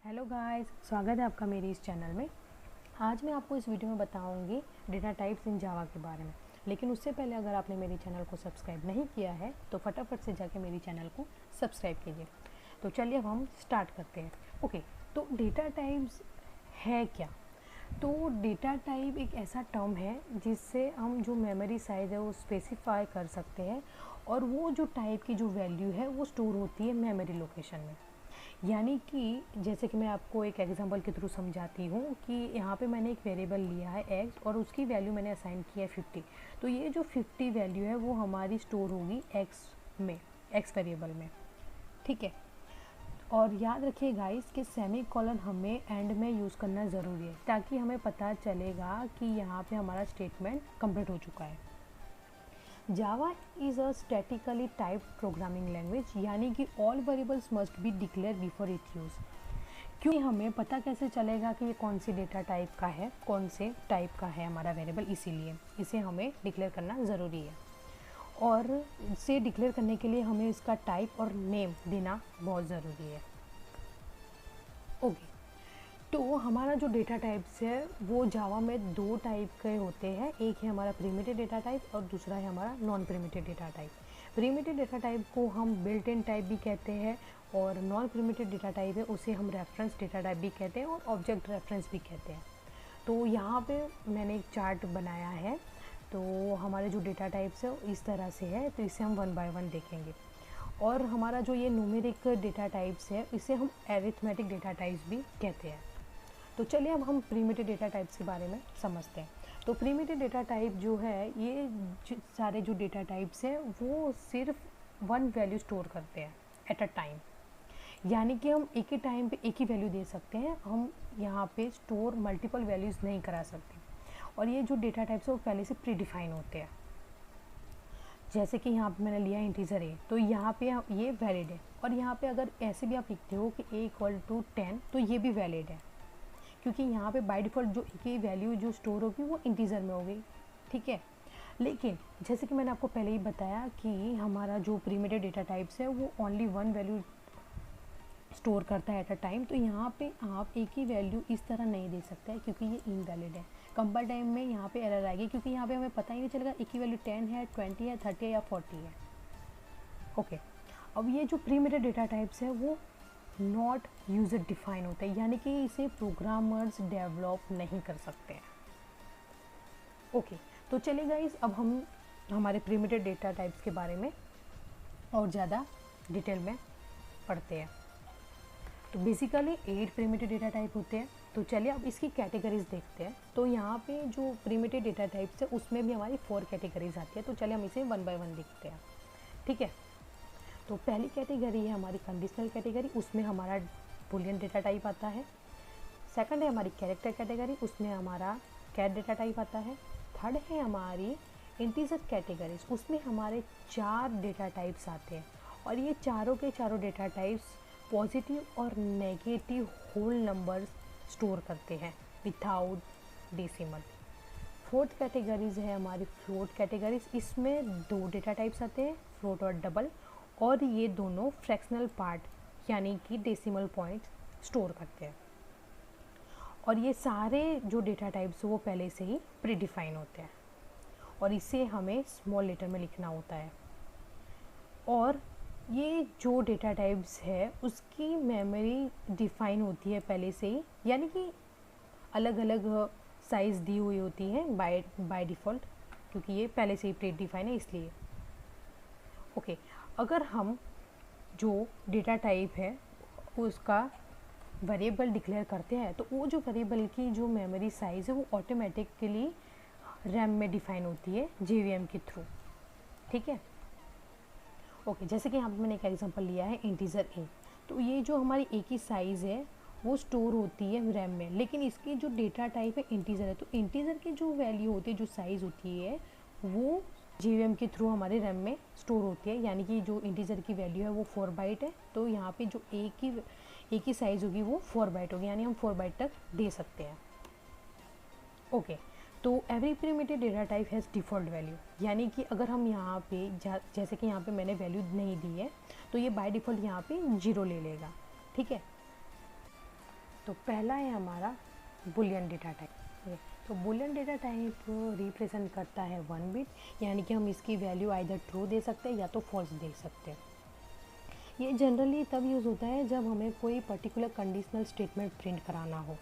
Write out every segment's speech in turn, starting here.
Hello guys, स्वागत है आपका मेरी इस चैनल में। आज मैं आपको इस वीडियो में बताऊंगी डेटा टाइप्स इन जावा के बारे में। लेकिन उससे पहले अगर आपने मेरे चैनल को सब्सक्राइब नहीं किया है तो फटाफट से जाके मेरी चैनल को सब्सक्राइब कीजिए। तो चलिए अब हम स्टार्ट करते हैं। ओके, तो डेटा टाइप्स है क्या? तो डेटा टाइप एक ऐसा टर्म है जिससे हम जो मेमोरी साइज़ है वो स्पेसिफाई कर सकते हैं, और वो जो टाइप की जो वैल्यू है वो स्टोर होती है मेमोरी लोकेशन में। यानी कि जैसे कि मैं आपको एक एग्जांपल के थ्रू समझाती हूँ कि यहाँ पे मैंने एक वेरिएबल लिया है x और उसकी वैल्यू मैंने असाइन किया है 50। तो ये जो 50 वैल्यू है वो हमारी स्टोर होगी x में, x वेरिएबल में। ठीक है, और याद रखिए गाइस कि सेमी कॉलन हमें एंड में यूज़ करना ज़रूरी है ताकि हमें पता चलेगा कि यहाँ पे हमारा स्टेटमेंट कंप्लीट हो चुका है। जावा is a statically typed programming language, यानी कि all variables must be declare before it use. क्यों हमें पता कैसे चलेगा कि ये कौन सी डेटा टाइप का है, कौन से टाइप का है हमारा वेरिएबल, इसीलिए इसे हमें डिक्लेयर करना ज़रूरी है। और इसे डिक्लेयर करने के लिए हमें इसका टाइप और नेम देना बहुत ज़रूरी है। ओके, तो हमारा जो डेटा टाइप्स है वो जावा में दो टाइप के होते हैं। एक है हमारा प्रिमिटिव डेटा टाइप और दूसरा है हमारा non primitive data type. Primitive data type को हम बिल्ट इन टाइप भी कहते हैं, और नॉन प्रिमिटिव डेटा टाइप है उसे हम रेफरेंस डेटा टाइप भी कहते हैं और ऑब्जेक्ट रेफरेंस भी कहते हैं। तो यहाँ पे मैंने एक चार्ट बनाया है। तो हमारे जो डेटा टाइप्स है इस तरह से है, तो इसे हम वन बाय वन देखेंगे। और हमारा जो ये न्यूमेरिक डेटा टाइप्स है इसे हम एरिथमेटिक डेटा टाइप्स भी कहते हैं। तो चलिए अब हम प्रिमिटिव डेटा टाइप्स के बारे में समझते हैं। तो प्रिमिटिव डेटा टाइप जो है, ये सारे जो डेटा टाइप्स हैं वो सिर्फ वन वैल्यू स्टोर करते हैं एट अ टाइम। यानी कि हम एक ही टाइम पे एक ही वैल्यू दे सकते हैं, हम यहाँ पे स्टोर मल्टीपल वैल्यूज़ नहीं करा सकते। और ये जो डेटा टाइप्स है वो पहले से प्री डिफाइन होते हैं। जैसे कि यहाँ पे मैंने लिया इंटीजर ए, तो यहाँ पे ये वैलिड है। और यहाँ पे अगर ऐसे भी आप लिखते हो कि a=10 तो ये भी वैलिड है, क्योंकि यहाँ पे बाय डिफ़ॉल्ट जो की वैल्यू जो स्टोर होगी वो इंटीजर में होगी। ठीक है, लेकिन जैसे कि मैंने आपको पहले ही बताया कि हमारा जो प्रिमिटिव डेटा टाइप्स है वो ओनली वन वैल्यू स्टोर करता है एट अ टाइम। तो यहाँ पे आप एक ही वैल्यू इस तरह नहीं दे सकते हैं क्योंकि ये इनवैलिड है। कंपाइल टाइम में यहाँ पे एरर आएगी, क्योंकि यहाँ पे हमें पता ही नहीं चलेगा एक ही वैल्यू 10 है, 20 है, 30 है या 40 है। ओके, अब ये जो प्रिमिटिव डेटा टाइप्स है वो नॉट यूज़र डिफाइन होता है, यानी कि इसे प्रोग्रामर्स डेवलप नहीं कर सकते हैं। ओके, तो चलिए गाइस अब हम हमारे प्रिमिटिव डेटा टाइप्स के बारे में और ज़्यादा डिटेल में पढ़ते हैं। तो बेसिकली 8 प्रिमिटिव डेटा टाइप होते हैं। तो चलिए अब इसकी कैटेगरीज देखते हैं। तो यहाँ पे जो प्रिमिटिव डेटा टाइप्स है उसमें भी हमारी 4 कैटेगरीज आती है। तो चलिए हम इसे वन बाय वन देखते हैं। ठीक है, तो पहली कैटेगरी है हमारी कंडीशनल कैटेगरी, उसमें हमारा बूलियन डेटा टाइप आता है। सेकंड है हमारी कैरेक्टर कैटेगरी, उसमें हमारा कैट डेटा टाइप आता है। थर्ड है हमारी इंटीजर कैटेगरीज, उसमें हमारे 4 डेटा टाइप्स आते हैं, और ये चारों के चारों डेटा टाइप्स पॉजिटिव और नेगेटिव होल नंबर्स स्टोर करते हैं विथआउट डेसिमल। फोर्थ कैटेगरीज है हमारी फ्लोट कैटेगरीज, इसमें 2 डेटा टाइप्स आते हैं, फ्लोट और डबल, और ये दोनों फ्रैक्शनल पार्ट यानी कि डेसिमल पॉइंट स्टोर करते हैं। और ये सारे जो डेटा टाइप्स वो पहले से ही प्री डिफाइन होते हैं, और इसे हमें स्मॉल लेटर में लिखना होता है। और ये जो डेटा टाइप्स है उसकी मेमोरी डिफाइन होती है पहले से ही, यानी कि अलग अलग साइज़ दी हुई होती है बाय डिफ़ॉल्ट, क्योंकि ये पहले से ही प्री डिफाइन है इसलिए। ओके, अगर हम जो डेटा टाइप है उसका वेरिएबल डिक्लेयर करते हैं तो वो जो वेरिएबल की जो मेमोरी साइज़ है वो ऑटोमेटिकली रैम में डिफाइन होती है जेवीएम के थ्रू। ठीक है, ओके, जैसे कि यहाँ पे मैंने एक एग्जांपल लिया है इंटीजर ए। तो ये जो हमारी ए की साइज़ है वो स्टोर होती है रैम में, लेकिन इसकी जो डेटा टाइप है इंटीजर है, तो इंटीजर की जो वैल्यू होती है, जो साइज़ होती है, वो जेवीएम के थ्रू हमारे रैम में स्टोर होती है। यानी कि जो इंटीजर की वैल्यू है वो 4 बाइट है, तो यहाँ पे जो ए की साइज़ होगी वो 4 बाइट होगी, यानी हम 4 बाइट तक दे सकते हैं। ओके, तो every primitive data type has default value, यानी कि अगर हम यहाँ पे जैसे कि यहाँ पे मैंने वैल्यू नहीं दी है तो ये बाय डिफ़ॉल्ट यहाँ पे 0 ले लेगा। ठीक है, तो पहला है हमारा बुलियन डेटा टाइप। तो बुलियन डेटा टाइप रिप्रेजेंट करता है 1 बिट, यानी कि हम इसकी वैल्यू आइदर ट्रू दे सकते हैं या तो फॉल्स दे सकते हैं। ये जनरली तब यूज़ होता है जब हमें कोई पर्टिकुलर कंडीशनल स्टेटमेंट प्रिंट कराना हो।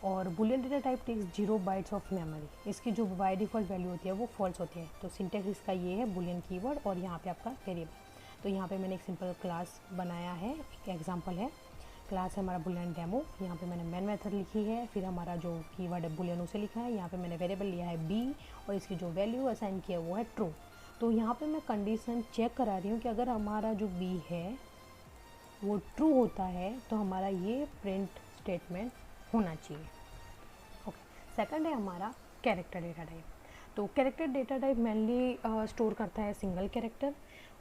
और boolean data type takes 0 bytes of memory. इसकी जो बाय डिफ़ॉल्ट वैल्यू होती है वो फॉल्स होती है। तो सिंटेक्स इसका ये है, बुलियन कीवर्ड और यहाँ पे आपका वेरिएबल। तो यहाँ पे मैंने एक सिंपल क्लास बनाया है, एक एग्जांपल है। क्लास है हमारा बुलियन डेमो, यहाँ पे मैंने मेन मेथड लिखी है, फिर हमारा जो कीवर्ड है बुलियन उसे लिखा है। यहाँ पे मैंने वेरिएबल लिया है बी और इसकी जो वैल्यू असाइन किया वो है ट्रू। तो यहाँ पे मैं कंडीशन चेक करा रही हूँ कि अगर हमारा जो बी है वो ट्रू होता है तो हमारा ये प्रिंट स्टेटमेंट होना चाहिए। ओके, सेकंड है हमारा कैरेक्टर डेटा टाइप। तो character data type mainly store करता है सिंगल कैरेक्टर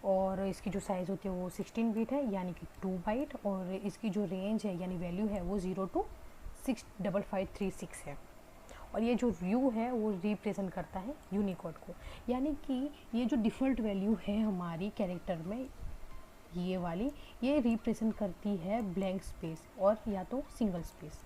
और इसकी जो साइज़ होती है वो 16 बिट है, यानी कि 2 बाइट। और इसकी जो रेंज है यानी वैल्यू है वो 0 to 65536 है। और ये जो व्यू है वो रिप्रेजेंट करता है यूनिकोड को, यानी कि ये जो डिफ़ॉल्ट वैल्यू है हमारी कैरेक्टर में ये वाली, ये रिप्रेजेंट करती है ब्लैंक स्पेस और या तो सिंगल स्पेस।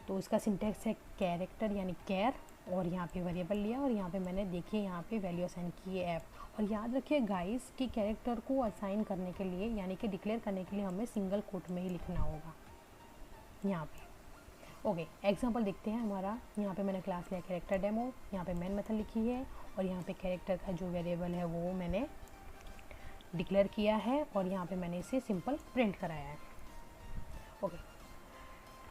तो इसका सिंटेक्स है कैरेक्टर यानी कैर, और यहाँ पे वेरिएबल लिया और यहाँ पे मैंने देखिए यहाँ पे वैल्यू असाइन की है एफ। और याद रखिए गाइस कि कैरेक्टर को असाइन करने के लिए यानी कि डिक्लेयर करने के लिए हमें सिंगल कोट में ही लिखना होगा यहाँ पे। ओके, एग्जांपल देखते हैं हमारा। यहाँ पे मैंने क्लास लिया कैरेक्टर डेमो, यहाँ पे मेन मेथड लिखी है और यहाँ पे कैरेक्टर का जो वेरिएबल है वो मैंने डिक्लेयर किया है और यहाँ पे मैंने इसे सिंपल प्रिंट कराया है। ओके,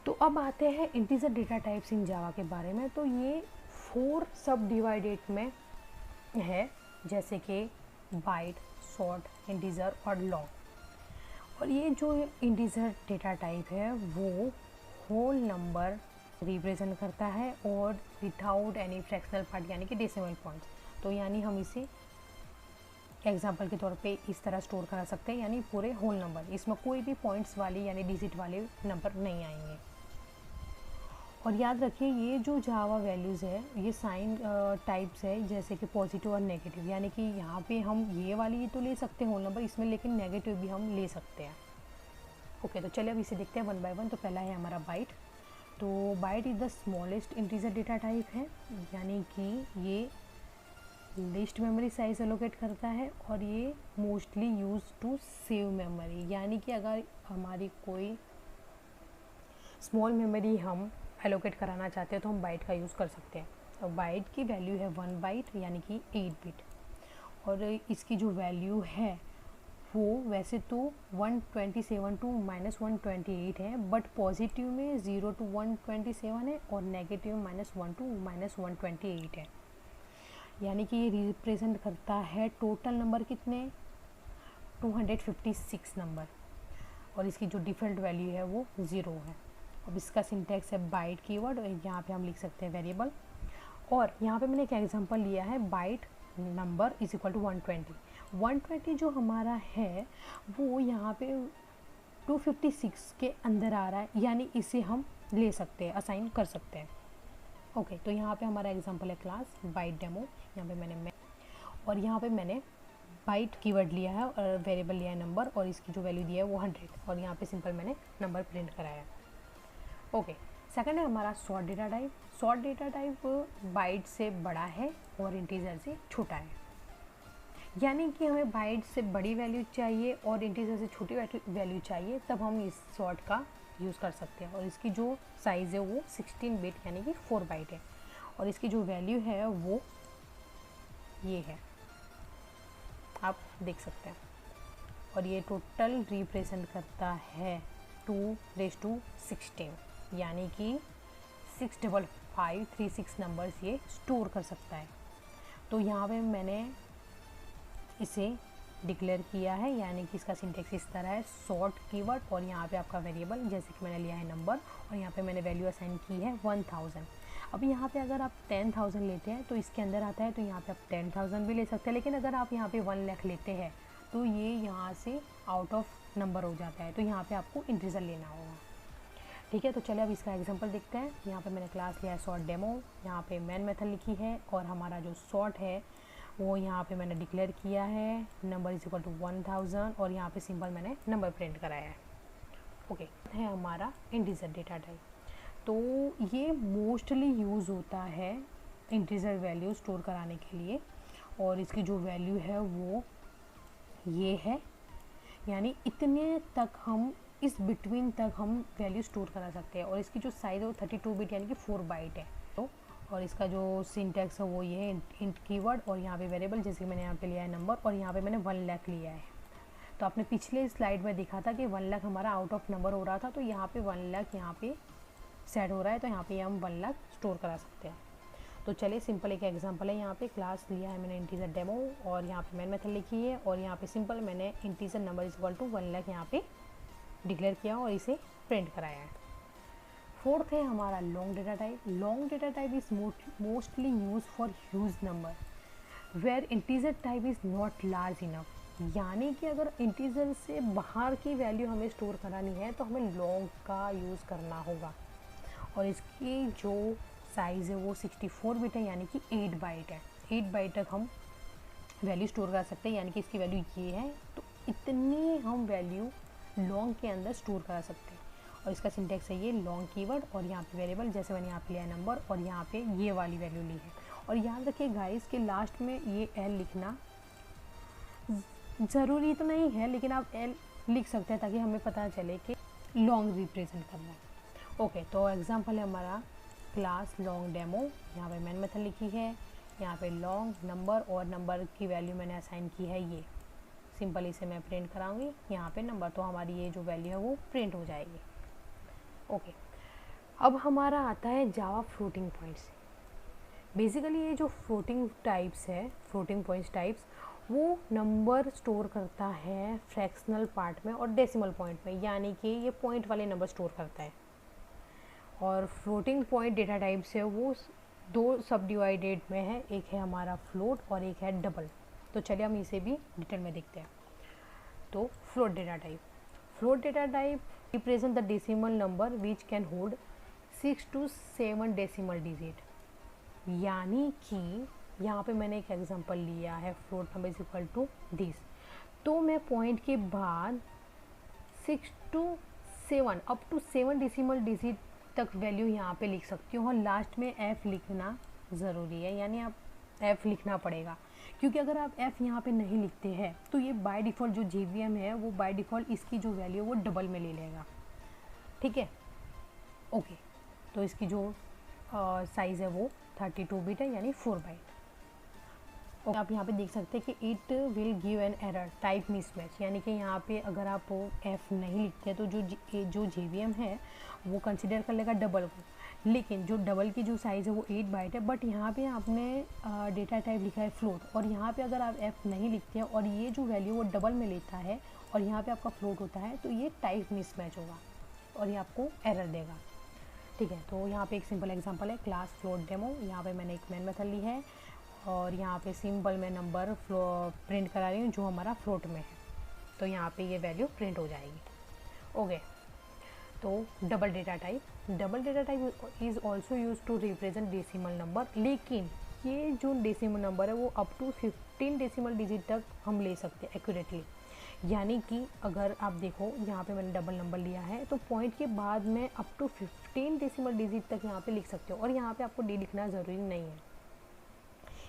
तो अब आते हैं इंटीजर डेटा टाइप्स इन जावा के बारे में। तो ये 4 सब डिवाइडेड में है, जैसे कि बाइट, शॉर्ट, इंटीजर और लॉन्ग। और ये जो इंटीजर डेटा टाइप है वो होल नंबर रिप्रेजेंट करता है और विदाउट एनी फ्रैक्शनल पार्ट यानी कि डेसिमल पॉइंट्स। तो यानी हम इसे एग्जाम्पल के तौर पे इस तरह स्टोर करा सकते हैं, यानी पूरे होल नंबर, इसमें कोई भी पॉइंट्स वाली यानी डिजिट वाले नंबर नहीं आएंगे। और याद रखिए ये जो जावा वैल्यूज़ है ये साइन टाइप्स है, जैसे कि पॉजिटिव और नेगेटिव, यानी कि यहाँ पे हम ये वाली तो ले सकते हैं होल नंबर इसमें, लेकिन नेगेटिव भी हम ले सकते हैं। ओके, तो चलिए अब इसे देखते हैं 1 बाय 1। तो पहला है हमारा बाइट। तो byte is the smallest integer data type है, यानी कि ये लिस्ट मेमोरी साइज एलोकेट करता है और ये mostly use to save memory, यानी कि अगर हमारी कोई स्मॉल मेमोरी हम एलोकेट कराना चाहते हैं तो हम बाइट का यूज़ कर सकते हैं। और बाइट की वैल्यू है 1 बाइट यानी कि 8 बिट। और इसकी जो वैल्यू है वो वैसे तो 127 to -128 है, बट पॉजिटिव में 0 to 127 है और नेगेटिव -1 to -128 है, यानी कि ये रिप्रेजेंट करता है टोटल नंबर कितने 256 नंबर। और इसकी जो डिफ़ॉल्ट वैल्यू है वो 0 है। अब इसका सिंटेक्स है बाइट कीवर्ड और यहाँ पे हम लिख सकते हैं वेरिएबल। और यहाँ पे मैंने एक एग्जांपल लिया है byte number is equal to 120 जो हमारा है वो यहाँ पे 256 के अंदर आ रहा है, यानी इसे हम ले सकते हैं, असाइन कर सकते हैं। ओके, तो यहाँ पे हमारा एग्जांपल है क्लास बाइट डेमो, यहाँ पे मैंने और यहाँ पे मैंने बाइट कीवर्ड लिया है और वेरिएबल लिया है नंबर और इसकी जो वैल्यू दी है वो 100 और यहाँ पे सिंपल मैंने नंबर प्रिंट कराया है। ओके, सेकंड है हमारा short data type. Short data type byte से बड़ा है और इंटीजर से छोटा है, यानी कि हमें बाइट से बड़ी वैल्यू चाहिए और इंटीजर से छोटी वैल्यू चाहिए, तब हम इस शॉर्ट का यूज़ कर सकते हैं। और इसकी जो साइज़ है वो 16 बिट यानी कि 4 बाइट है और इसकी जो वैल्यू है वो ये है, आप देख सकते हैं। और ये टोटल रिप्रेजेंट करता है 2⁻16, यानी कि 65536 नंबर्स ये स्टोर कर सकता है। तो यहाँ पे मैंने इसे डिक्लेयर किया है, यानी कि इसका सिंटेक्स इस तरह है शॉर्ट कीवर्ड और यहाँ पे आपका वेरिएबल, जैसे कि मैंने लिया है नंबर और यहाँ पे मैंने वैल्यू असाइन की है 1000। अब यहाँ पे अगर आप 10,000 लेते हैं तो इसके अंदर आता है, तो यहाँ पे आप 10,000 भी ले सकते हैं, लेकिन अगर आप यहाँ पे 1 लाख लेते हैं तो ये यहाँ से आउट ऑफ नंबर हो जाता है, तो यहाँ पे आपको इंटीजर लेना होगा। ठीक है, तो चलिए अब इसका एग्जांपल देखते हैं। यहाँ पे मैंने क्लास लिया है शॉर्ट डेमो, यहाँ पे मेन मेथड लिखी है और हमारा जो शॉर्ट है वो यहाँ पे मैंने डिक्लेयर किया है नंबर इज इक्वल टू 1000 और यहाँ पे सिंपल मैंने नंबर प्रिंट कराया है। ओके, है हमारा इंटीजर डेटा टाइप। तो ये मोस्टली यूज़ होता है इंटीजर वैल्यू स्टोर कराने के लिए, और इसकी जो वैल्यू है वो ये है, यानी इतने तक हम, इस बिटवीन तक हम वैल्यू स्टोर करा सकते हैं। और इसकी जो साइज़ है वो 32 बिट यानी कि 4 बाइट है। तो और इसका जो सिंटैक्स है वो ये है, इंट कीवर्ड और यहाँ पे वेरिएबल, जैसे मैंने यहाँ पे लिया है नंबर, और यहाँ पे मैंने 1 लाख लिया है। तो आपने पिछले स्लाइड में देखा था कि 1 लाख हमारा आउट ऑफ नंबर हो रहा था, तो यहाँ पे 1 लाख यहाँ पे सेट हो रहा है, तो यहाँ पे हम 1 लाख स्टोर करा सकते हैं। तो चलिए सिंपल एक एग्जांपल है, यहाँ पे क्लास लिया है मैंने इंटीजर डेमो, और यहाँ पे मैन मेथड लिखी है, और यहाँ पे सिंपल मैंने integer number is equal to 1 lakh यहाँ पे डिक्लेयर किया और इसे प्रिंट कराया है। फोर्थ है हमारा long data type. Long data type is mostly use for huge number where integer type is not large enough, यानी कि अगर इंटीजर से बाहर की वैल्यू हमें स्टोर करानी है तो हमें लॉन्ग का यूज़ करना होगा। और इसकी जो साइज़ है वो 64 बिट है, यानी कि 8 बाइट है। 8 बाइट तक हम वैल्यू स्टोर कर सकते हैं, यानी कि इसकी वैल्यू ये है, तो इतनी हम वैल्यू लॉन्ग के अंदर स्टोर करा सकते हैं। और इसका सिंटैक्स है ये लॉन्ग कीवर्ड और यहाँ पे वेरिएबल, जैसे मैंने यहाँ पे लिया नंबर और यहाँ पे ये वाली वैल्यू ली है। और याद रखिए गाइस के लास्ट में ये एल लिखना ज़रूरी तो नहीं है, लेकिन आप एल लिख सकते हैं ताकि हमें पता चले कि लॉन्ग रिप्रेजेंट करना है। ओके, तो एग्जांपल है हमारा क्लास लॉन्ग डेमो, यहाँ पे मैन मेथड लिखी है, यहाँ पे लॉन्ग नंबर और नंबर की वैल्यू मैंने असाइन की है ये। सिंपल इसे मैं प्रिंट कराऊंगी यहाँ पे नंबर, तो हमारी ये जो वैल्यू है वो प्रिंट हो जाएगी। ओके, अब हमारा आता है जावा फ्लोटिंग पॉइंट्स। बेसिकली ये जो फ्लोटिंग टाइप्स है, फ्लोटिंग पॉइंट्स टाइप्स, वो नंबर स्टोर करता है फ्रैक्शनल पार्ट में और डेसिमल पॉइंट में, यानी कि ये पॉइंट वाले नंबर स्टोर करता है। और फ्लोटिंग पॉइंट डेटा टाइप्स है वो 2 सब डिवाइडेड में है, एक है हमारा फ्लोट और एक है डबल। तो चलिए हम इसे भी डिटेल में देखते हैं। तो float data type, float data type represent the decimal number which can hold 6 to 7 decimal digit, यानी कि यहाँ पे मैंने एक एग्जांपल लिया है, float number is equal to this. तो मैं पॉइंट के बाद 6 to 7 up to 7 decimal digit तक वैल्यू यहाँ पे लिख सकती हूँ, और लास्ट में एफ लिखना ज़रूरी है, यानी आप एफ लिखना पड़ेगा, क्योंकि अगर आप एफ यहाँ पे नहीं लिखते हैं तो ये बाय डिफ़ॉल्ट जो JVM है वो बाय डिफ़ॉल्ट इसकी जो वैल्यू है वो डबल में ले लेगा। ठीक है, ओके। तो इसकी जो साइज़ है वो 32 बिट है, यानी 4 बाइट। और आप यहाँ पे देख सकते हैं कि it will give an error type mismatch, यानी कि यहाँ पे अगर आप एफ नहीं लिखते तो जो JVM है वो कंसिडर कर लेगा डबल को, लेकिन जो डबल की जो साइज़ है वो 8 बाइट है, बट यहाँ पे आपने डेटा टाइप लिखा है फ्लोट, और यहाँ पे अगर आप एफ नहीं लिखते हैं और ये जो वैल्यू वो डबल में लेता है और यहाँ पे आपका फ्लोट होता है, तो ये टाइप मिसमैच होगा और ये आपको एरर देगा। ठीक है, तो यहाँ पे एक सिंपल एग्जांपल है क्लास फ्लोट डेमो, यहाँ पे मैंने एक मैन मेथड ली है और यहाँ पे सिंपल मैं नंबर प्रिंट करा रही हूँ जो हमारा फ्लोट में है, तो यहाँ पे ये वैल्यू प्रिंट हो जाएगी। ओके, तो double data type is also use to represent decimal number, लेकिन ये जो डेसिमल नंबर है वो अप टू 15 डेसिमल डिजिट तक हम ले सकते हैं एक्यूरेटली। यानी कि अगर आप देखो यहाँ पे मैंने डबल नंबर लिया है, तो पॉइंट के बाद में अप टू 15 डेसिमल डिजिट तक यहाँ पे लिख सकते हो, और यहाँ पे आपको डी लिखना ज़रूरी नहीं है।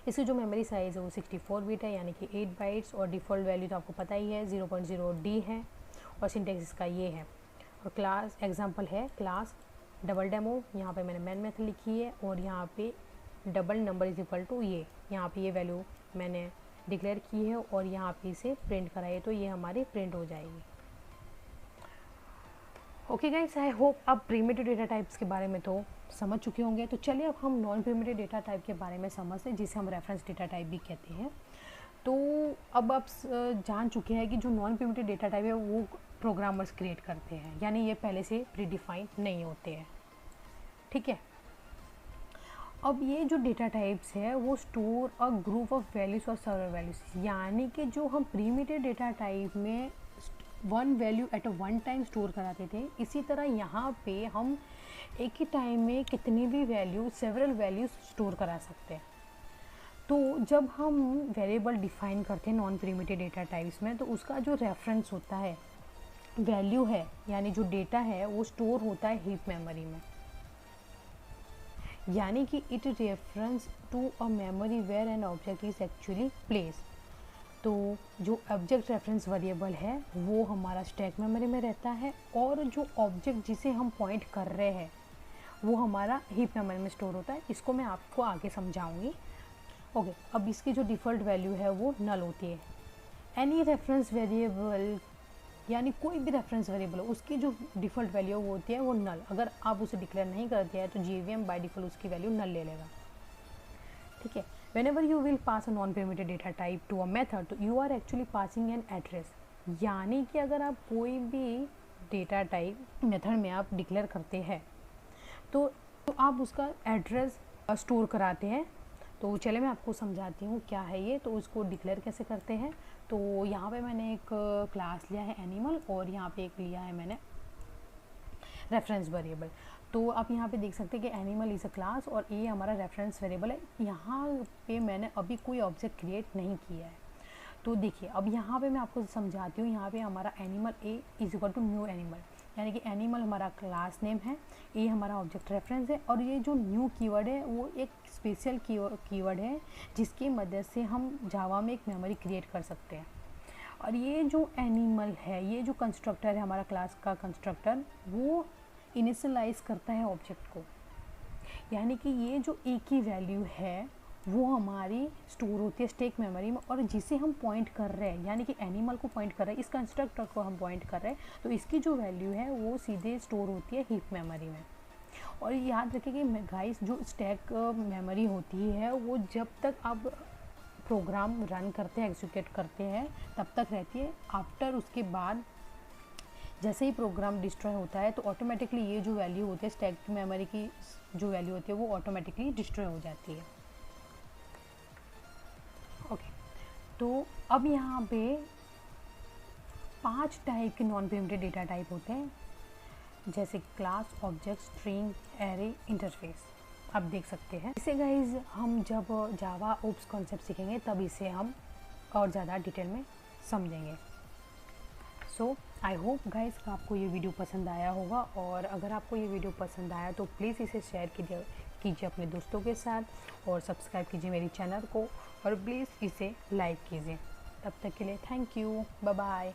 इसकी जो मेमोरी साइज़ है वो 64 बिट है, यानी कि 8 बाइट्स, और डिफ़ॉल्ट वैल्यू तो आपको पता ही है 0.0 D है, और सिंटैक्स इसका ये है। और क्लास एग्जांपल है क्लास डबल डेमो, यहाँ पे मैंने मैन मेथड लिखी है, और यहाँ पे double number is equal to ये, यहाँ पे ये वैल्यू मैंने डिक्लेयर की है और यहाँ पे इसे प्रिंट कराइए, तो ये हमारी प्रिंट हो जाएगी। ओके गाइस, आई होप आप प्रीमिटिव डेटा टाइप्स के बारे में तो समझ चुके होंगे। तो चलिए अब हम नॉन प्रीमिटिव डेटा टाइप के बारे में समझते हैं, जिसे हम रेफरेंस डेटा टाइप भी कहते हैं। तो अब आप जान चुके हैं कि जो नॉन प्रीमिटिव डेटा टाइप है वो प्रोग्रामर्स क्रिएट करते हैं, यानी ये पहले से प्रीडिफाइंड नहीं होते हैं। ठीक है, अब ये जो डेटा टाइप्स है वो store a group of values और सर्वर वैल्यूज़, यानी कि जो हम प्रीमिटिव डेटा टाइप में one value at a one time store कराते थे, इसी तरह यहाँ पे हम एक ही टाइम में कितनी भी वैल्यू, सेवरल वैल्यूज स्टोर करा सकते हैं। तो जब हम वेरिएबल डिफाइन करते हैं नॉन प्रीमिटिव डेटा टाइप्स में, तो उसका जो रेफरेंस होता है वैल्यू है यानी जो डेटा है वो स्टोर होता है हीप मेमोरी में, यानी कि it reference to a memory where an object is actually place. तो जो ऑब्जेक्ट रेफरेंस वेरिएबल है वो हमारा स्टैक मेमोरी में रहता है, और जो ऑब्जेक्ट जिसे हम पॉइंट कर रहे हैं वो हमारा हीप मेमोरी में स्टोर होता है। इसको मैं आपको आगे समझाऊंगी। ओके, अब इसकी जो डिफ़ॉल्ट वैल्यू है वो नल होती है। एनी रेफरेंस वेरिएबल यानी कोई भी रेफरेंस वेरिएबल हो उसकी जो डिफ़ॉल्ट वैल्यू वो होती है वो नल। अगर आप उसे डिक्लेयर नहीं करते हैं तो JVM बाय डिफ़ॉल्ट उसकी वैल्यू नल ले लेगा। ठीक है, whenever you will pass a non-primitive data type to a method तो you are actually passing an address। यानी कि अगर आप कोई भी डेटा टाइप मेथड में आप डिक्लेयर करते हैं तो आप उसका एड्रेस स्टोर कराते हैं। तो चले मैं आपको समझाती हूँ क्या है ये। तो उसको डिक्लेयर कैसे करते हैं, तो यहाँ पे मैंने एक क्लास लिया है एनिमल, और यहाँ पे एक लिया है मैंने रेफरेंस वेरिएबल। तो आप यहाँ पे देख सकते हैं कि एनिमल इज़ अ क्लास और ये हमारा रेफरेंस वेरिएबल है। यहाँ पे मैंने अभी कोई ऑब्जेक्ट क्रिएट नहीं किया है। तो देखिए अब यहाँ पे मैं आपको समझाती हूँ। यहाँ पे हमारा animal a is equal to new animal, यानी कि एनिमल हमारा क्लास नेम है, ए हमारा ऑब्जेक्ट रेफरेंस है, और ये जो न्यू कीवर्ड है वो एक स्पेशल कीवर्ड है जिसकी मदद से हम जावा में एक मेमोरी क्रिएट कर सकते हैं। और ये जो एनिमल है, ये जो कंस्ट्रक्टर है हमारा क्लास का कंस्ट्रक्टर, वो इनिशियलाइज करता है ऑब्जेक्ट को, यानी कि ये जो ए की वैल्यू है वो हमारी स्टोर होती है स्टैक मेमोरी में, और जिसे हम पॉइंट कर रहे हैं यानी कि एनिमल को पॉइंट कर रहे हैं, इस कंस्ट्रक्टर को हम पॉइंट कर रहे हैं, तो इसकी जो वैल्यू है वो सीधे स्टोर होती है हीप मेमोरी में। और याद रखिए कि गाइस जो स्टैक मेमोरी होती है वो जब तक आप प्रोग्राम रन करते हैं, एग्जीक्यूट करते हैं, तब तक रहती है। आफ्टर उसके बाद जैसे ही प्रोग्राम डिस्ट्रॉय होता है तो ऑटोमेटिकली ये जो वैल्यू होती है स्टैक मेमोरी की जो वैल्यू होती है वो ऑटोमेटिकली डिस्ट्रॉय हो जाती है। ओके, तो अब यहाँ पे 5 टाइप के नॉन प्रिमिटिव डेटा टाइप होते हैं, जैसे class, object, string, array, interface. आप देख सकते हैं इसे गाइज हम जब जावा ओप्स कॉन्सेप्ट सीखेंगे तब इसे हम और ज़्यादा डिटेल में समझेंगे। सो आई होप गाइज आपको ये वीडियो पसंद आया होगा, और अगर आपको ये वीडियो पसंद आया तो प्लीज़ इसे शेयर कीजिए अपने दोस्तों के साथ, और सब्सक्राइब कीजिए मेरी चैनल को, और प्लीज़ इसे लाइक कीजिए। तब तक के लिए थैंक यू, बाय बाय।